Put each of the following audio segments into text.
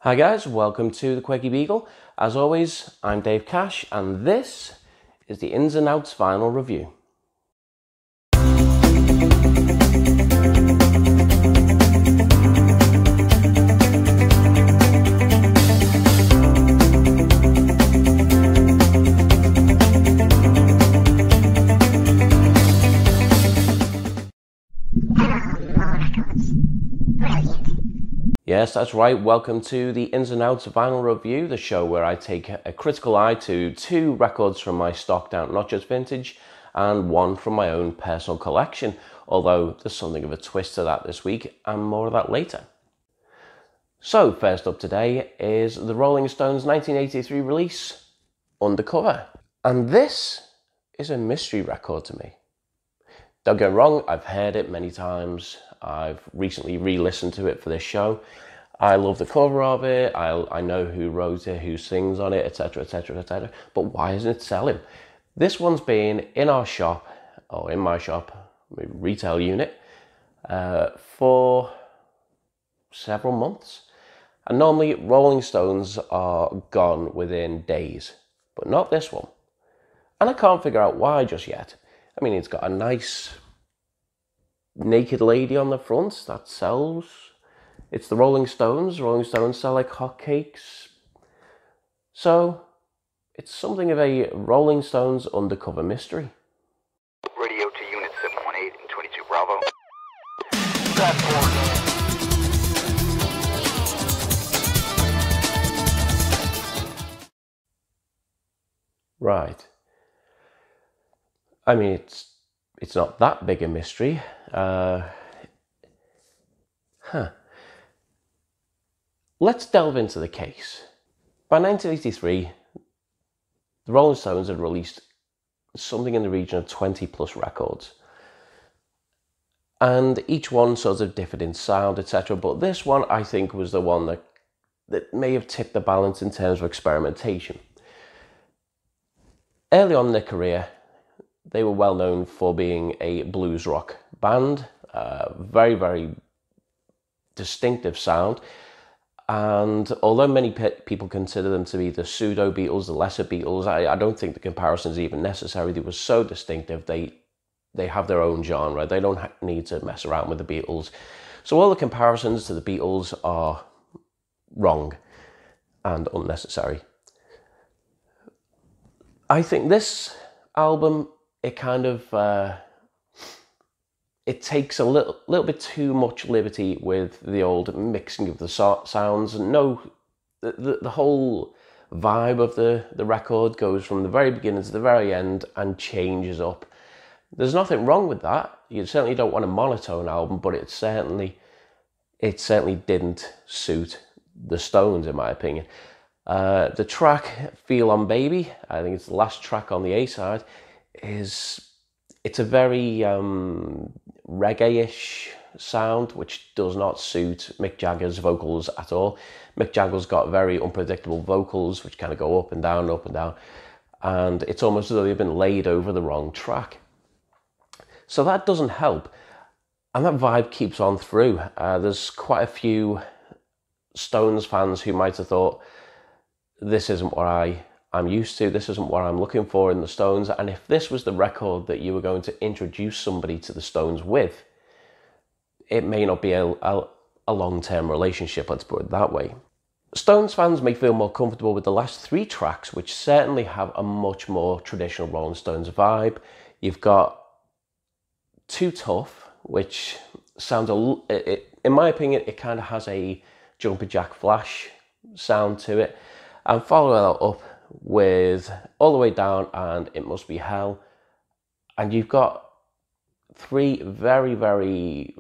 Hi guys, welcome to the Quirky Beagle. As always, I'm Dave Cash and this is the Ins and Outs Vinyl Review. Yes, that's right. Welcome to the Ins and Outs Vinyl Review, the show where I take a critical eye to two records from my stocked out Not Just Vintage and one from my own personal collection, although there's something of a twist to that this week and more of that later. So first up today is the Rolling Stones 1983 release, Undercover. And this is a mystery record to me. Don't get me wrong, I've heard it many times. I've recently re-listened to it for this show. I love the cover of it. I know who wrote it, who sings on it, etc, etc, etc. But why isn't it selling? This one's been in our shop, or in my shop, retail unit, for several months. And normally Rolling Stones are gone within days, but not this one. And I can't figure out why just yet. I mean, it's got a nice naked lady on the front that sells. It's the Rolling Stones. Rolling Stones sell like hotcakes. So it's something of a Rolling Stones undercover mystery. Radio to Unit 718 and 22 Bravo. Right. I mean, it's not that big a mystery. Let's delve into the case. By 1983, the Rolling Stones had released something in the region of 20 plus records. And each one sort of differed in sound, etc. But this one, I think, was the one that may have tipped the balance in terms of experimentation. Early on in their career, they were well known for being a blues rock band, very, very distinctive sound. And although many people consider them to be the pseudo Beatles, the lesser Beatles, I don't think the comparison is even necessary. They were so distinctive. They have their own genre. They don't need to mess around with the Beatles. So all the comparisons to the Beatles are wrong and unnecessary. I think this album, it kind of it takes a little bit too much liberty with the old mixing of the sounds. No, the whole vibe of the record goes from the very beginning to the very end and changes up. There's nothing wrong with that. You certainly don't want a monotone album, but it certainly didn't suit the Stones, in my opinion. The track "Feel On Baby," I think it's the last track on the A-side, it's a very reggae-ish sound, which does not suit Mick Jagger's vocals at all. Mick Jagger's got very unpredictable vocals, which kind of go up and down, and it's almost as though they've been laid over the wrong track. So that doesn't help, and that vibe keeps on through. There's quite a few Stones fans who might have thought, this isn't what I'm used to, this isn't what I'm looking for in the Stones, and if this was the record that you were going to introduce somebody to the Stones with, it may not be a long-term relationship, let's put it that way. Stones fans may feel more comfortable with the last three tracks, which certainly have a much more traditional Rolling Stones vibe. You've got Too Tough, which sounds, in my opinion, it kind of has a Jumpin' Jack Flash sound to it, and follow that up with All the Way Down and It Must Be Hell, and you've got three very, very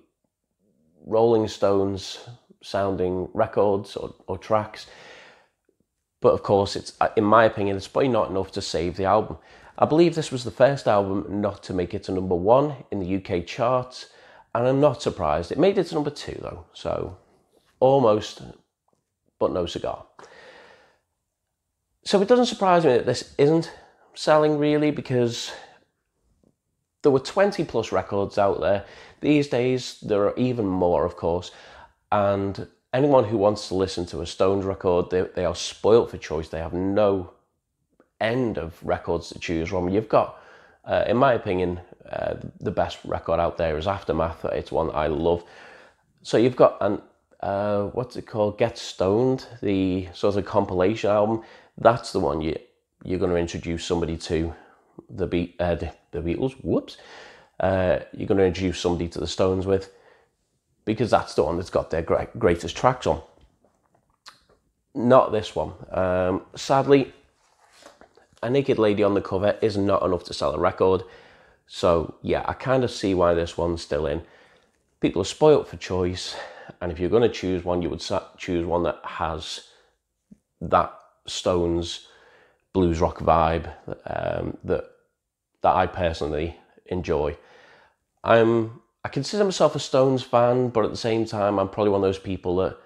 Rolling Stones sounding records or tracks. But of course, it's, in my opinion, it's probably not enough to save the album. I believe this was the first album not to make it to number 1 in the UK charts, and I'm not surprised. It made it to number 2 though, so almost, but no cigar. So it doesn't surprise me that this isn't selling really, because there were 20 plus records out there. These days there are even more, of course, and anyone who wants to listen to a Stones record, they are spoilt for choice. They have no end of records to choose from. You've got, in my opinion, the best record out there is Aftermath. It's one I love. So you've got an what's it called? Get Stoned, the sort of compilation album. That's the one you're going to introduce somebody to the Beatles. Whoops. You're going to introduce somebody to the Stones with, because that's the one that's got their greatest tracks on. Not this one. Sadly, a naked lady on the cover is not enough to sell a record. So yeah, I kind of see why this one's still in. People are spoilt for choice, and if you're going to choose one, you would choose one that has that Stones blues rock vibe that I personally enjoy. I consider myself a Stones fan, but at the same time, I'm probably one of those people that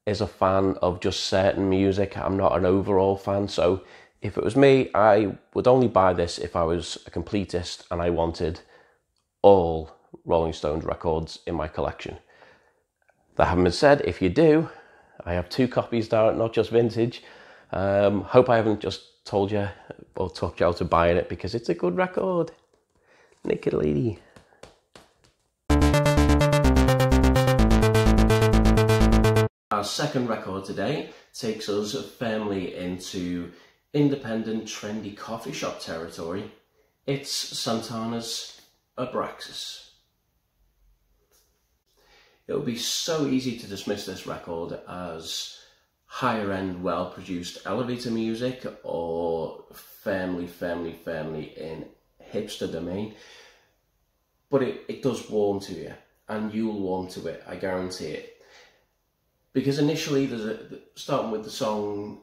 is a fan of just certain music. I'm not an overall fan, so if it was me, I would only buy this if I was a completist and I wanted all Rolling Stones records in my collection. That having been said, if you do, I have 2 copies down at Not Just Vintage. Hope I haven't just told you or talked you out of buying it, because it's a good record. Naked Lady. Our second record today takes us firmly into independent, trendy coffee shop territory. It's Santana's Abraxas. It would be so easy to dismiss this record as higher end, well produced elevator music, or firmly in hipster domain, but it does warm to you, and you'll warm to it, I guarantee it. Because initially, starting with the song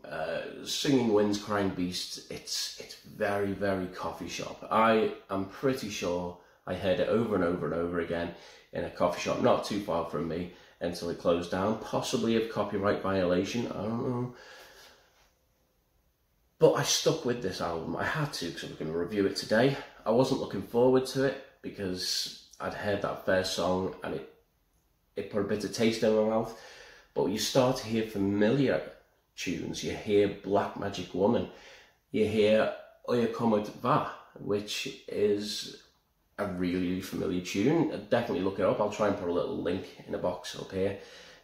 Singing Winds, Crying Beasts, it's very, very coffee shop. I am pretty sure I heard it over and over and over again in a coffee shop not too far from me until it closed down, possibly of copyright violation, I don't know. But I stuck with this album. I had to, because I was going to review it today. I wasn't looking forward to it because I'd heard that first song and it put a bit of taste in my mouth. But you start to hear familiar tunes. You hear Black Magic Woman. You hear Oya Como Va, which is a really familiar tune. Definitely look it up. I'll try and put a little link in a box up here,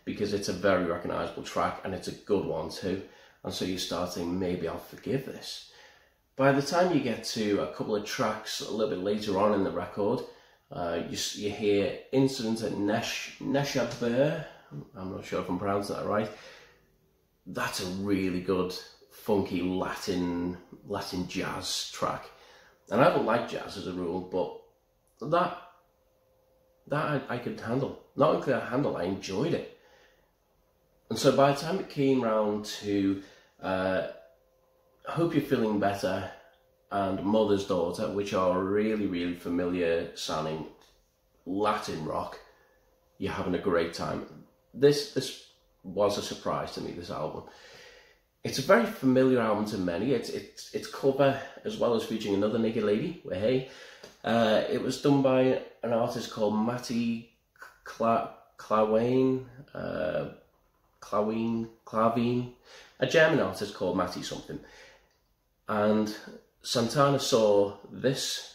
because it's a very recognisable track and it's a good one too. And so you're starting, maybe I'll forgive this. By the time you get to a couple of tracks a little bit later on in the record, you hear Incident at Neshabur. I'm not sure if I'm pronouncing that right. That's a really good, funky Latin jazz track. And I don't like jazz as a rule, but that I could handle. Not only could I handle, I enjoyed it. And so by the time it came round to Hope You're Feeling Better and Mother's Daughter, which are really, really familiar sounding Latin rock, you're having a great time. This was a surprise to me, this album. It's a very familiar album to many. It's cover as well as featuring another naked lady, hey. It was done by an artist called Matty Clawine, a German artist called Matty something. And Santana saw this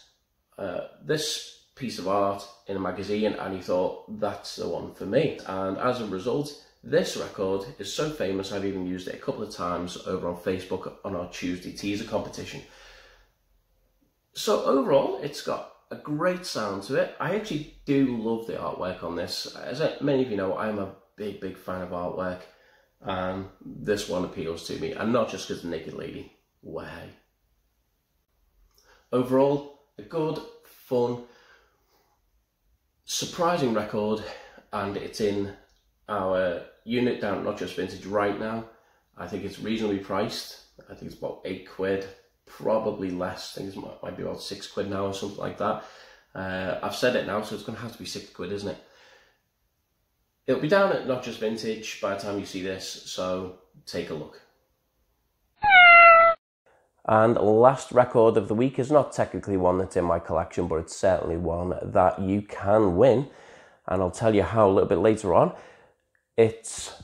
piece of art in a magazine and he thought, that's the one for me. And as a result, this record is so famous, I've even used it a couple of times over on Facebook on our Tuesday teaser competition. So overall, it's got a great sound to it. I actually do love the artwork on this. As many of you know, I'm a big fan of artwork, and this one appeals to me, and not just because the naked lady. Way. Overall, a good, fun, surprising record, and it's in our unit down at Not Just Vintage right now. I think it's reasonably priced. I think it's about £8, probably less. I think it might be about £6 now or something like that. I've said it now, so it's going to have to be £6, isn't it? It'll be down at Not Just Vintage by the time you see this, so take a look. And last record of the week is not technically one that's in my collection, but it's certainly one that you can win. And I'll tell you how a little bit later on. It's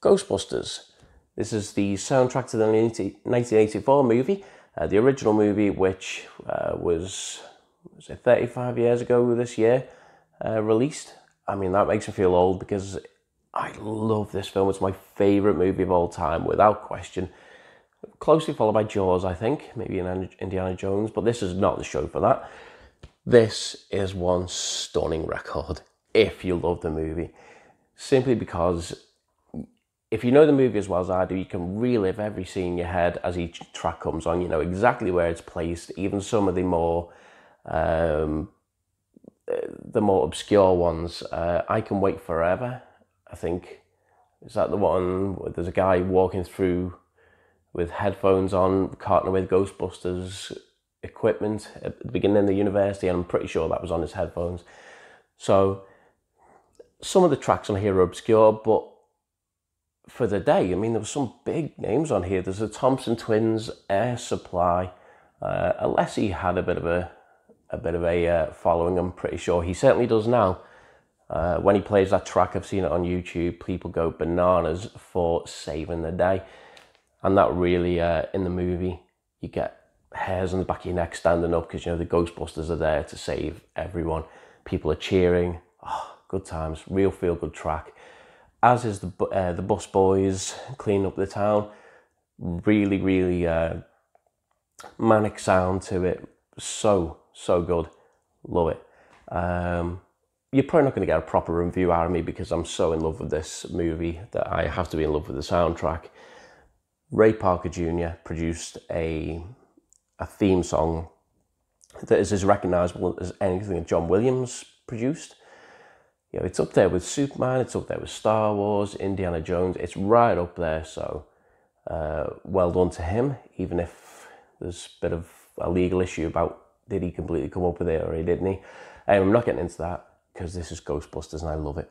Ghostbusters. This is the soundtrack to the 1984 movie, the original movie, which was it 35 years ago this year, released. I mean, that makes me feel old because I love this film. It's my favourite movie of all time, without question. Closely followed by Jaws, I think, maybe Indiana Jones, but this is not the show for that. This is one stunning record, if you love the movie. Simply because if you know the movie as well as I do, you can relive every scene in your head as each track comes on. You know exactly where it's placed, even some of the more obscure ones. I Can Wait Forever, I think. Is that the one where there's a guy walking through with headphones on, partnering with Ghostbusters equipment at the beginning of the university, and I'm pretty sure that was on his headphones. So some of the tracks on here are obscure, but for the day, I mean, there were some big names on here. There's the Thompson Twins, Air Supply. Alessi had a bit of a following. I'm pretty sure he certainly does now. When he plays that track, I've seen it on YouTube. People go bananas for saving the day, and that really, in the movie, you get hairs on the back of your neck standing up because you know the Ghostbusters are there to save everyone. People are cheering. Oh, good times. Real feel good track. As is the Bus Boys cleaning up the town. Really, really manic sound to it. So good. Love it. You're probably not going to get a proper review out of me because I'm so in love with this movie that I have to be in love with the soundtrack. Ray Parker Jr. produced a theme song that is as recognisable as anything that John Williams produced. You know, it's up there with Superman, it's up there with Star Wars, Indiana Jones. It's right up there, so well done to him, even if there's a bit of a legal issue about did he completely come up with it or didn't he? I'm not getting into that because this is Ghostbusters and I love it.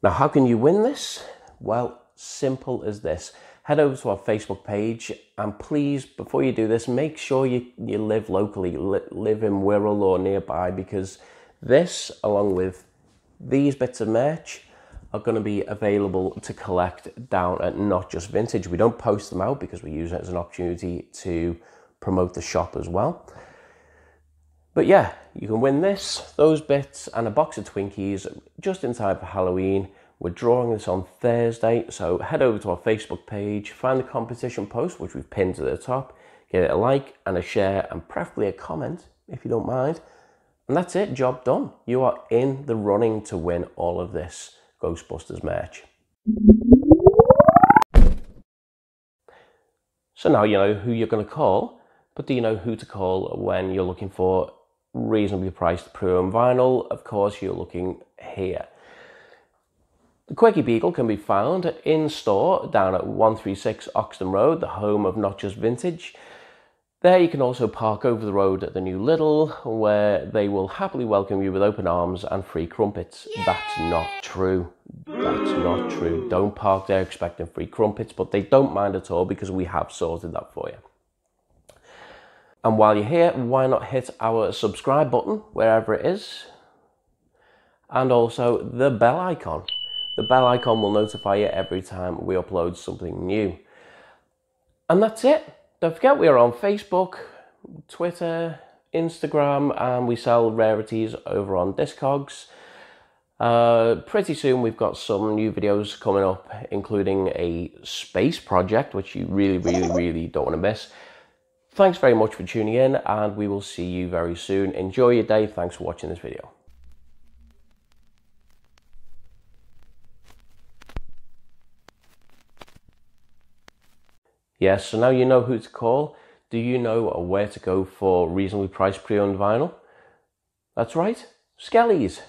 Now, how can you win this? Well, simple as this. Head over to our Facebook page and please, before you do this, make sure you live locally, live in Wirral or nearby, because this, along with these bits of merch, are going to be available to collect down at Not Just Vintage. We don't post them out because we use it as an opportunity to promote the shop as well. But yeah, you can win this, those bits, and a box of Twinkies just in time for Halloween. We're drawing this on Thursday, so head over to our Facebook page, find the competition post, which we've pinned to the top, give it a like and a share, and preferably a comment, if you don't mind. And that's it, job done. You are in the running to win all of this Ghostbusters merch. So now you know who you're going to call, but do you know who to call when you're looking for reasonably priced pre-owned vinyl? Of course, you're looking here. The Quirky Beagle can be found in store down at 136 Oxton Road, the home of Not Just Vintage. There you can also park over the road at the new Lidl, where they will happily welcome you with open arms and free crumpets. Yay! That's not true. That's not true. Don't park there expecting free crumpets, but they don't mind at all because we have sorted that for you. And while you're here, why not hit our subscribe button, wherever it is, and also the bell icon. The bell icon will notify you every time we upload something new. And that's it. Don't forget, we are on Facebook, Twitter, Instagram, and we sell rarities over on Discogs. Pretty soon we've got some new videos coming up, including a space project, which you really don't want to miss. Thanks very much for tuning in, and we will see you very soon. Enjoy your day. Thanks for watching this video. Yes, so now you know who to call. Do you know where to go for reasonably priced pre-owned vinyl? That's right, Skelly's.